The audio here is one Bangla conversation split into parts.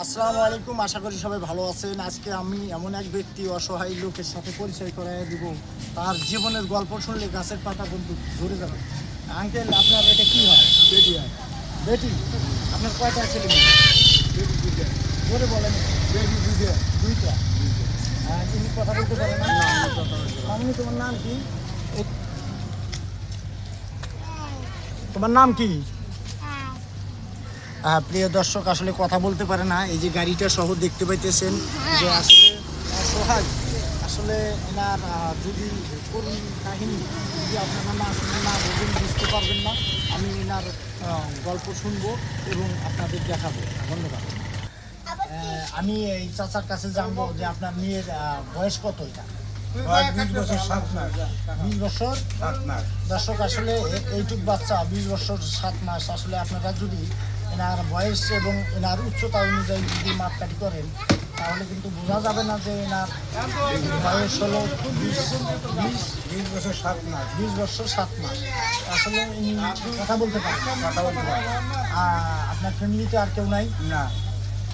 আসসালামু আলাইকুম, আশা করি সবাই ভালো আছেন। আজকে আমি এমন এক ব্যক্তি অসহায় লোকের সাথে পরিচয় করাই দিব। তার জীবনের গল্প শুনলে গাছের পাতা বন্ধু ঝরে যাবে। আঙ্কেল, আপনার এটা কি হয়? বেটি হয়। বেটি? আপনার কয়টা ছেলে মেয়ে? বেটি দুইটা। ধরে বলেন। বেটি দুইটা। দুইটা। হ্যাঁ, তুমি কথা বলতে পারেন না? না, আমি কথা বলতে পারি না। মামনি, তোমার নাম কি? তোমার নাম কি? প্রিয় দর্শক, আসলে কথা বলতে পারে না। এই যে গাড়িটা সহ দেখতে পাইতেছেন যে আসলে অসহায়। আসলে এনার যদি করুন কাহিনী যদি আপনারা না শুনে না বোঝেন, বুঝতে পারবেন না। আমি এনার গল্প শুনবো এবং আপনাদের দেখাবো। ধন্যবাদ। আমি এই চাচার কাছে জানবো যে আপনার মেয়ের বয়স কত? এটা 20 বছর 7 মাস। 20 বছর 7 মাস। দর্শক, আসলে এইটুক বাচ্চা 20 বছর 7 মাস। আসলে আপনারা যদি এনার বয়স এবং এনার উচ্চতা অনুযায়ী যদি মাপকাঠি করেন তাহলে কিন্তু বোঝা যাবে না যে এনার বয়স হলো 20 বছর 7 মাস। 20 বছর 7 মাস। আসলে ইনি কথা বলতে পারেন। কথা বলতে পারি না। আপনার ফ্যামিলিতে আর কেউ নাই? না,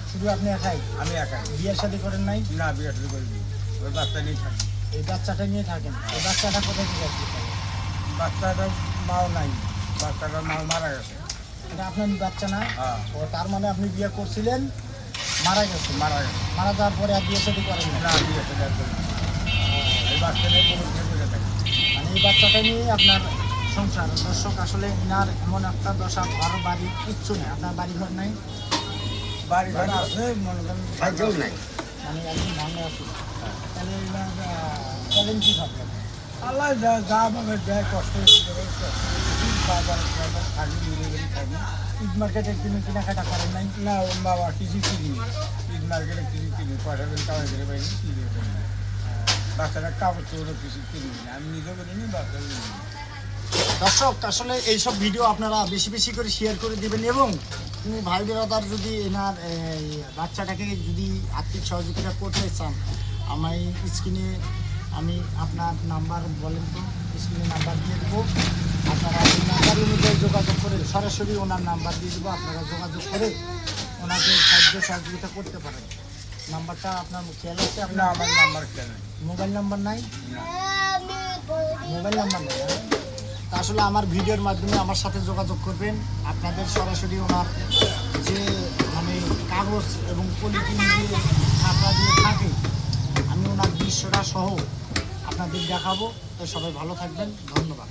শুধু আপনি একাই? আমি একাই। বিয়ের শাদী করেন নাই? না, বিয়ে শুরু করিনি। ওই বাচ্চা নিয়ে থাকি। এই বাচ্চাটা নিয়ে থাকেন। এই বাচ্চাটা কোথায় থেকে আসছে? বাচ্চাটার মাও নাই। বাচ্চাটার মাও মারা গেছে। এটা আপনার বাচ্চা না? হ্যাঁ, ও, তার মানে আপনি বিয়ে করছিলেন, মারা গেছে। মারা গেছে। মারা যাওয়ার পরে আর বিয়ে শাদী করেন না? না, বিয়ে শুরু করিনি। এই বাচ্চা নিয়ে কোনো করে থাকি। মানে এই বাচ্চাটা নিয়ে আপনার সংসার। দর্শক, আসলে ইনার এমন একটা দশা, ঘর বাড়ি কিচ্ছু নেই। আপনার বাড়ি ঘর নাই? বাড়ি ঘর আছে, মনে করেন সাইকেল নাই। মানে একদম ভাঙে আছে। তাহলে এনার চলেন কীভাবে? আল্লাহ যা যা ভাবে দেয়, কষ্ট থাকি, মিলে থাকি। ঈদ মার্কেটে কিনে কেনাকাটা করেন নাই? না, ওর বাবা কিছু কিনি। ঈদ মার্কেটে কিছু কিনি, পয়সা দিন কামাই করে পাইনি, কিনে কিনি। বাচ্চারা কাপড় চোপড়ও কিছু কিনি না, আমি নিজেও কিনি, বাচ্চাও কিনি। দর্শক, আসলে এইসব ভিডিও আপনারা বেশি বেশি করে শেয়ার করে দিবেন এবং তুমি ভাই বেরাদার যদি এনার এই বাচ্চাটাকে যদি আর্থিক সহযোগিতা করতে চান, আমি স্ক্রিনে আমি আপনার নাম্বার বলেন তো, স্ক্রিনে নাম্বার দিয়ে দেবো। আপনারা এই নাম্বার অনুযায়ী যোগাযোগ করে, সরাসরি ওনার নাম্বার দিয়ে দেবো, আপনারা যোগাযোগ করে ওনাকে সাহায্য সহযোগিতা করতে পারেন। নাম্বারটা আপনার খেয়াল আছে? না, আপনার আমার নাম্বার কেন? মোবাইল নাম্বার নাই? না। মোবাইল নাম্বার নেই? তা আসলে আমার ভিডিওর মাধ্যমে আমার সাথে যোগাযোগ করবেন। আপনাদের সরাসরি ওনার যে মানে কাগজ এবং পলিথিন দিয়ে ছাপা দিয়ে থাকে, আমি ওনার দৃশ্যটা সহ আপনাদের দেখাবো। তো সবাই ভালো থাকবেন, ধন্যবাদ।